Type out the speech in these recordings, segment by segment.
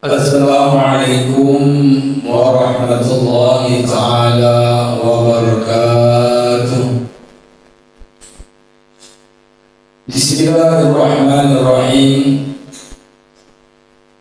Assalamualaikum warahmatullahi taala wabarakatuh. Bismillahirrahmanirrahim.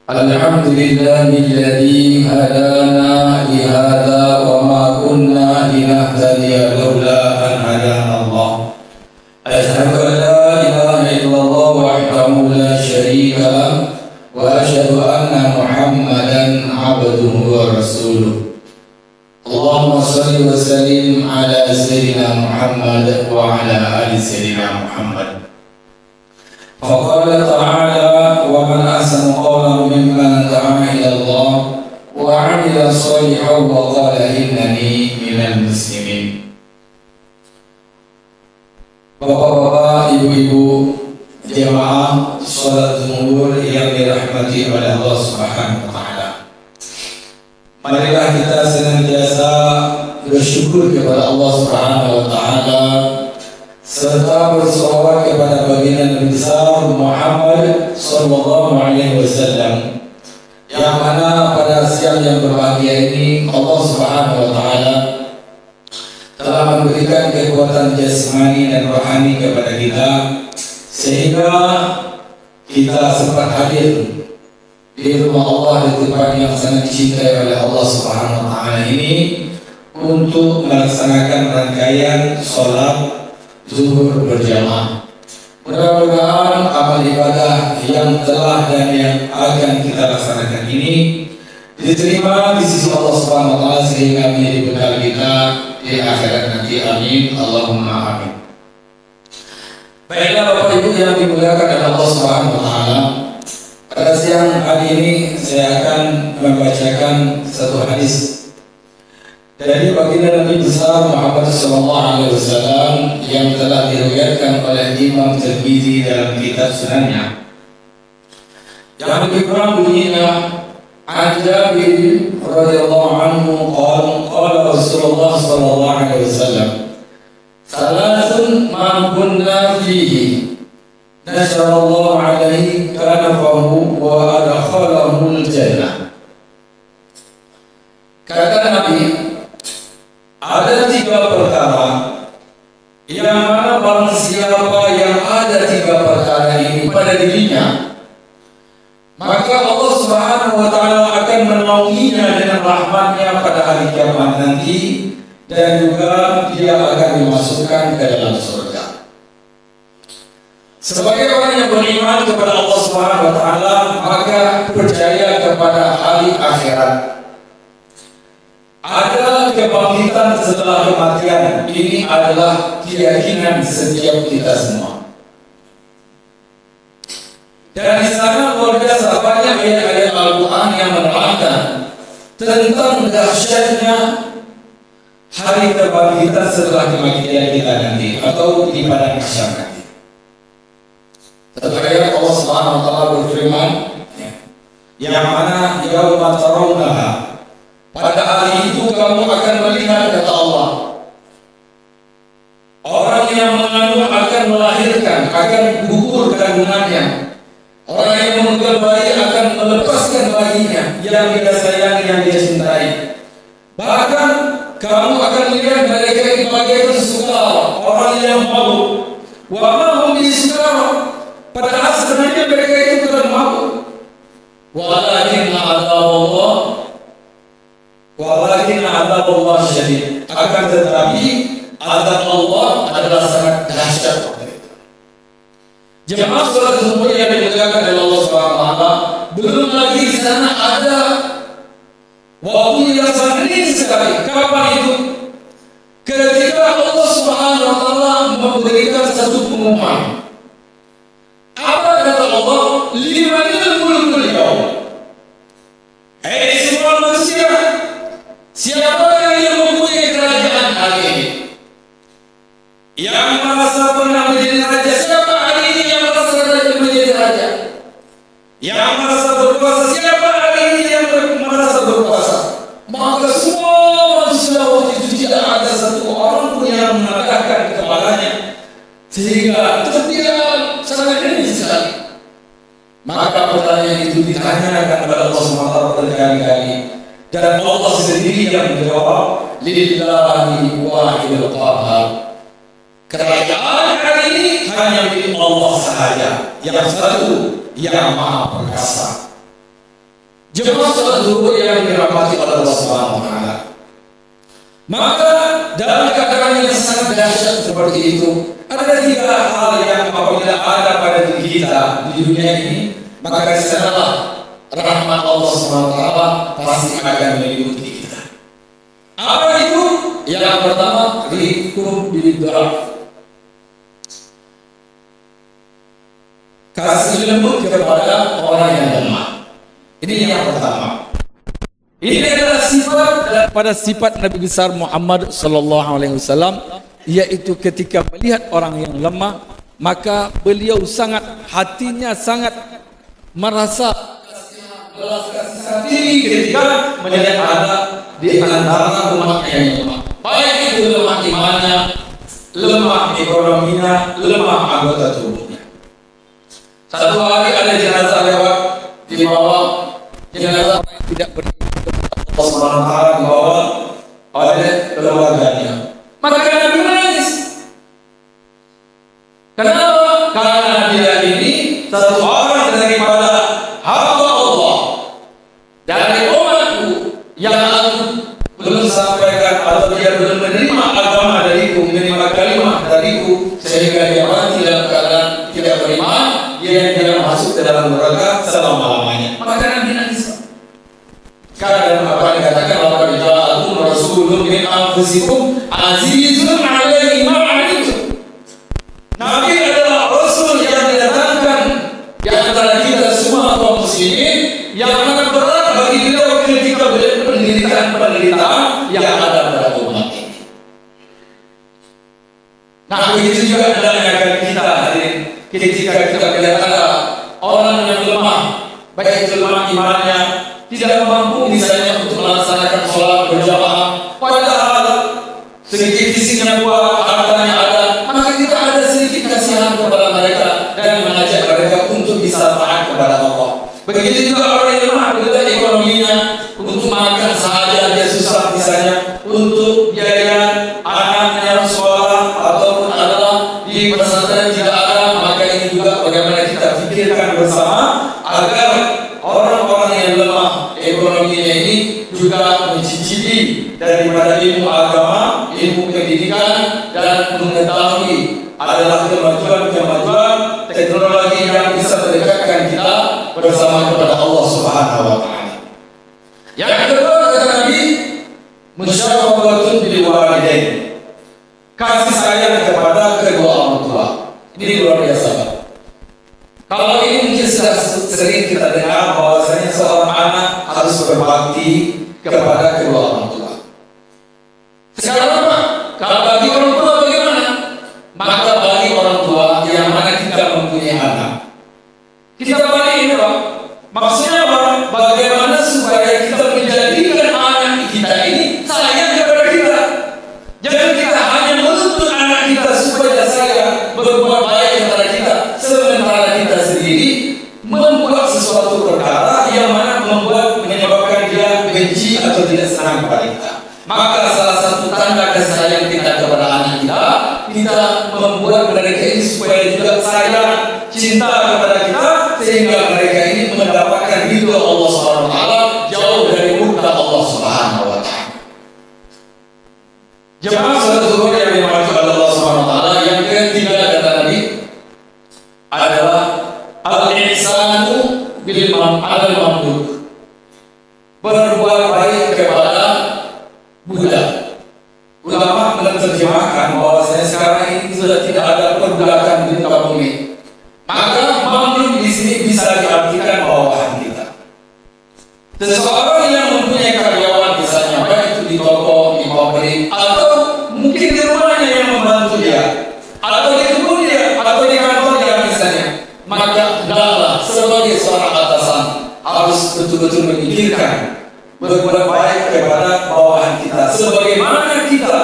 Alhamdulillahilladzi hadana li hadza wa ma kunna linahtadiya laula an hadana Allah. Asyhadu an la ilaha illallah wahdahu la syarika lahu wa asyhadu anna Muhammadan abduhu wa rasuluh. Allahumma shalli wa sallim ala sayyidina Muhammad wa ala ali sayyidina Muhammad. Faqala ta'ala wa man ahsanu qawlan mimman da'a ila Allah wa 'amila shalihan wa qala innani minal muslimin. Bapak-bapak, ibu-ibu, jemaah salat zuhur yang dirahmati oleh Allah Subhanahu wa taala. Marilah kita senantiasa bersyukur kepada Allah Subhanahu wa taala serta bersolawat kepada baginda Nabi besar Muhammad sallallahu alaihi wasallam, yang mana pada siang yang berbahagia ini Allah Subhanahu wa taala telah memberikan kekuatan jasmani dan rohani kepada kita sehingga kita sempat hadir di rumah Allah di tempat yang sangat dicintai oleh Allah Subhanahu wa taala ini untuk melaksanakan rangkaian sholat zuhur berjamaah. Mudah-mudahan amal ibadah yang telah dan yang akan kita laksanakan ini diterima di sisi Allah Subhanahu wa taala sehingga menjadi bekal kita di akhirat nanti. Amin, Allahumma amin. Baiklah Bapak Ibu yang dimuliakan oleh Allah Subhanahu wa taala, pada siang hari ini saya akan membacakan satu hadis dari baginda Nabi besar Muhammad sallallahu alaihi wasallam yang telah diriwayatkan oleh Imam Tirmidzi dalam kitab Sunannya. Yang dibilang bunyinya, an Jabir radhiyallahu anhu qala Rasulullah sallallahu alaihi wasallam, salasun man kunna fihi nasyarallahu alaihi kanafahu wa adkhalahul jannah. Kata Nabi, ada 3 perkara yang mana barang siapa yang ada 3 perkara ini pada dirinya, maka Allah Subhanahu wa taala akan menaunginya dengan rahmat-Nya pada hari kiamat nanti, dan juga dia akan dimasukkan ke dalam surga. Sebagai orang yang beriman kepada Allah Subhanahu wa taala, maka percaya kepada hari akhirat. Ada kebangkitan setelah kematian. Ini adalah keyakinan setiap kita semua. Dan di sana luar biasa banyak ayat-ayat Al-Quran yang menerangkan tentang dahsyatnya hari kebangkitan setelah kematian kita nanti, atau di padang mahsyar nanti. Terkait Allah Subhanahu wa taala berfirman, yang mana yauma tarawnaha, pada hari itu kamu akan melihat, kata Allah, orang yang mengandung akan melahirkan, akan gugur kandungannya. Orang yang mengandung bayi akan melepaskan bayinya yang dia sayangi, yang dia cintai. Bahkan kamu akan melihat mereka itu bagaikan sukara, orang yang mabuk. Wa ma hum bisukara, padahal sebenarnya mereka itu bukan mabuk. Walakin azab Allah syadid. Akan tetapi azab Allah adalah sangat dahsyat. Jemaah salat zuhur yang dimuliakan oleh Allah Subhanahu wa taala, belum lagi di sana ada waktu yang sangat rinci sekali. Kapan itu? Ketika Allah Subhanahu wa taala memberikan satu pengumuman. Apa kata Allah? Limanil mulkul yaum. Hai semua manusia, siapa yang mempunyai kerajaan hari ini? Yang merasa pernah menjadi raja, siapa hari ini yang merasa menjadi raja? Yang merasa berkuasa, siapa hari ini yang merasa berkuasa? Maka semua manusia waktu itu tidak ada satu orang pun yang mengangkat kepalanya, sehingga tidak Maka pertanyaan itu ditanyakan kepada Allah SWT berkali-kali, dan Allah sendiri yang menjawab, lillahi wahidul qahhar. Kerajaan hari ini hanya milik Allah sahaja, yang satu, yang maha perkasa. Jemaah salat zuhur yang dirahmati oleh Allah SWT. Maka dalam keadaan yang sangat dahsyat seperti itu, ada 3 hal yang apabila ada pada diri kita di dunia ini, maka disanalah rahmat Allah SWT pasti akan meliputi kita. Apa itu? Yang pertama, rifqun bil du'af, kasih lembut kepada orang yang lemah. Ini yang pertama. Ini adalah sifat pada sifat Nabi besar Muhammad sallallahu alaihi wasallam, yaitu ketika melihat orang yang lemah, maka beliau sangat hatinya sangat merasa kasih tinggi ketika melihat ada di antara umatnya yang lemah. Baik itu lemah imannya, lemah ekonominya, lemah anggota tubuhnya. Satu hari ada jenazah lewat, dibawa jenazah yang tidak beriman Allah SWT, dibawa oleh keluarganya. Maka Nabi menangis. Kenapa? Karena dia ini satu orang daripada hamba Allah, dari umatku yang belum sampaikan atau dia belum menerima agama dariku, menerima kalimat dariku, sehingga dia mati dalam keadaan tidak beriman, dia masuk ke dalam neraka selama-lamanya. Maka Nabi nangis. Karena apa dikatakan bahwa ja'akum rasulun min anfusikum azizun 'alaihi ma 'anittum. Nabi adalah rasul yang didatangkan di antara kita semua kaum muslimin, yang akan berat bagi beliau ketika beliau penderitaan yang ada pada umat ini. Nah, begitu juga hendaknya kita hadirin, ketika kita melihat ada orang yang lemah, baik itu lemah imannya, tidak mampu misalnya untuk melaksanakan sholat berjamaah, padahal sedikit fisiknya kuat, hartanya ada, maka kita ada sedikit kasihan kepada mereka dan mengajak mereka untuk bisa taat kepada Allah. Begitu juga orang yang lemah dengan ekonominya, untuk makan sahaja dia susah misalnya, untuk biaya anaknya sekolah ataupun adalah di pesantren tidak ada, maka ini juga bagaimana kita pikirkan bersama agar orang-orang yang lemah ekonominya ini juga mencicipi daripada ilmu agama, ilmu pendidikan, dan mengetahui adalah kemajuan-kemajuan teknologi yang bisa mendekatkan kita bersama kepada Allah Subhanahu wa taala. Yang kedua kata Nabi, musyawarah bil walidain, kasih sayang kepada kedua orang tua. Ini luar biasa. Kalau ini mungkin sudah sering kita dengar bahwasanya seorang anak harus berbakti kepada kedua orang tua. Sekarang apa? Kalau bagi orang tua bagaimana? Maka bagi orang tua yang mana kita mempunyai anak, kita bagi ini Pak. Maksudnya apa? Bagaimana supaya kita menjadikan anak kita ini sayang kepada kita. Jangan kita hanya menuntut anak kita supaya sayang, berbuat baik kepada kita, sementara kita sendiri membuat sesuatu perkara yang mana menyebabkan dia benci atau tidak senang kepada kita. Maka salah satu tanda kasih sayang kita kepada anak kita membuat mereka ini supaya juga sayang, cinta kepada kita, sehingga mereka ini mendapatkan ridho Allah SWT, jauh dari murka Allah Subhanahu wa taala. Jemaah salat zuhur yang dimiliki oleh Allah Subhanahu wa taala, yang ketiga kata Nabi adalah al-ihsanu bil mamdud, berbuat baik kepada budak. Ulama menerjemahkan bahwasanya sekarang ini sudah tidak ada perbudakan di muka bumi. Maka mamdud di sini bisa diartikan bawahan kita. Seseorang yang mempunyai karyawan misalnya, baik itu di toko, di pabrik, atau mungkin di rumahnya yang membantu dia, atau di kebun dia, atau di kantor dia misalnya, maka hendaklah sebagai seorang atasan harus betul-betul memikirkan berbuat baik kepada bawahan kita, sebagaimana kita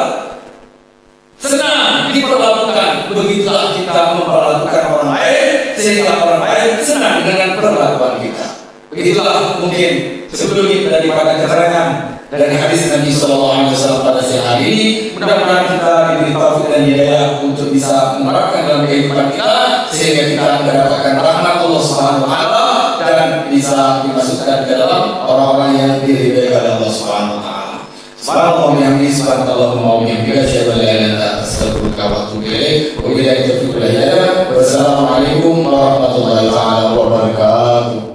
senang diperlakukan, begitulah kita memperlakukan orang lain, sehingga orang lain senang dengan perlakuan kita. Begitulah mungkin sebelum daripada keterangan dari hadis Nabi SAW pada siang hari ini. Mudah-mudahan kita diberi taufik dan hidayah untuk bisa menerapkan dalam kehidupan kita sehingga kita mendapatkan rahmat Allah Subhanahu wa taala dan bisa dimasukkan ke dalam orang-orang yang diridhai oleh Allah Subhanahu wa taala. Subhanallah wa bihamdihi subhanallahumma wa bihamdihi asyhadu an la ilaha illa anta astaghfiruka wa atubu ilaik. Wa billahi taufiq wal hidayah. Wassalamu alaikum warahmatullahi wabarakatuh.